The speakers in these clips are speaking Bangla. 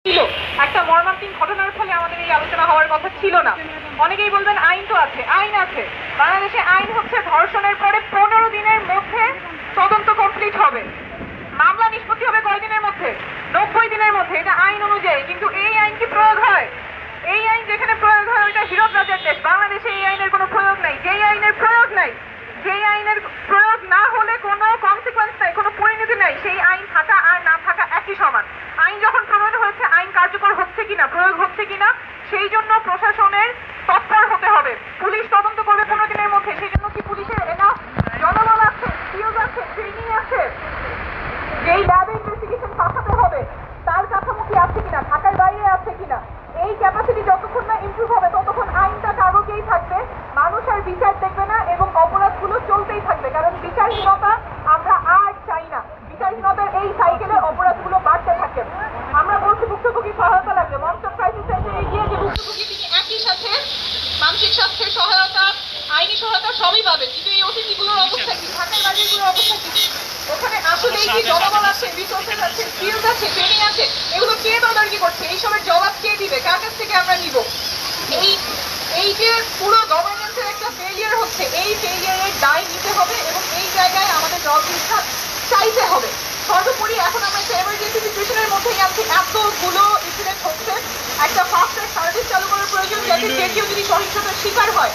ছিল একটা মর্মান্তিক ঘটনার ফলে আমাদের এই আলোচনা হওয়ার কথা ছিল না। অনেকেই বলবেন আইন তো আছে, আইন আছে। বাংলাদেশে আইন হচ্ছে ধর্ষণের পরে 15 দিনের মধ্যে তদন্ত কমপ্লিট হবে, মামলা নিষ্পত্তি হবে কয়দিনের মধ্যে? 90 দিনের মধ্যে। এটা আইন অনুযায়ী। কিন্তু এই আইন কি প্রয়োগ হয়? এই আইন যেখানে প্রয়োগ হয় ওইটা হীরক রাজার দেশ। বাংলাদেশে এই আইনের কোনো প্রয়োগ নাই। যেই আইনের প্রয়োগ নাই, যেই আইনের প্রয়োগ না হলে কোনো কনসিকুয়েন্স নাই, কোনো পরিণতি নাই, সেই আইন থাকা আর না থাকা একই সমান। আইন যখন প্রণয়ন হয়েছে, আইন কার্যকর হচ্ছে কিনা, প্রয়োগ হচ্ছে কিনা, সেই জন্য প্রশাসনের তৎপর হতে হবে। পুলিশ তদন্ত করবে 15 দিনের মধ্যে। সেই জন্য কি পুলিশের এনাফ জনবল আছে, স্কিলস আছে, ট্রেনিং আছে? যেই ল্যাবে ইনভেস্টিগেশন পাঠাতে হবে তার কাঠামো কি আছে কিনা, ঢাকার বাইরে আছে কিনা, এই ক্যাপাসিটি যতক্ষণ না ইমপ্রুভ হবে ততক্ষণ আইনটা কাগজেই থাকবে, মানুষ আর বিচার দেখবে না এবং অপরাধগুলো চলতেই থাকবে। কারণ বিচারহীনতা আমরা আর চাই না। বিচারহীনতার এই সাইকেলে অপরাধগুলো বাড়তে থাকে। আমরা বলছি ভুক্তভোগী সহায়তা লাগবে। মনসন ক্রাইসিস সেন্টারে গিয়ে যে ভুক্তভোগী তিনি একই সাথে মানসিক স্বাস্থ্যের সহায়তা, আইনি সহায়তা সবই পাবেন। কিন্তু এই অতিথিগুলোর অবস্থা কি, ঢাকার বাড়িগুলোর অবস্থা কি? ওখানে আসলে কি জনবল আছে, রিসোর্সেস আছে, স্কিলস আছে, ট্রেনিং আছে? এগুলো কে তদারকি করছে? এই সবের জবাব কে দিবে? কার কাছ থেকে আমরা নিব? এই যে পুরো গভর্নেন্সের একটা ফেলিয়ার হচ্ছে, এই ফেলিয়ারের দায় নিতে হবে এবং এই জায়গায় আমাদের জবাবদিহিতা চাইতে হবে। সর্বোপরি এখন আমরা একটা এমার্জেন্সি সিচুয়েশনের মধ্যেই আছি। এতগুলো ইনসিডেন্ট হচ্ছে, একটা ফাস্ট ট্র্যাক সার্ভিস চালু করার প্রয়োজন, যাতে যে কেউ যদি সহিংসতার শিকার হয়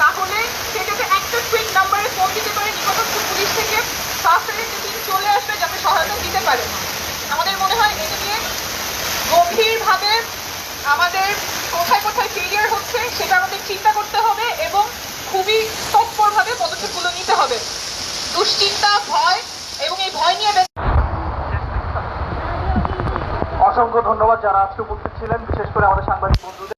তাহলে সেটাকে একটা কুইক নাম্বারে ফোন দিতে পারে নিকটস্থ পুলিশ থেকে, ফাস্ট ট্র্যাকের টিম চলে আসবে যাতে সহায়তা দিতে পারে। আমাদের মনে হয় এটা নিয়ে গভীরভাবে আমাদের কোথায় কোথায় ফেলিয়ার হচ্ছে সেটা আমাদের চিন্তা করতে হবে এবং খুবই তৎপরভাবে পদক্ষেপগুলো নিতে হবে। দুশ্চিন্তা, ভয় এবং এই ভয় নিয়ে অসংখ্য ধন্যবাদ যারা আজকে উপস্থিত ছিলেন, বিশেষ করে আমাদের সাংবাদিক বন্ধুদের।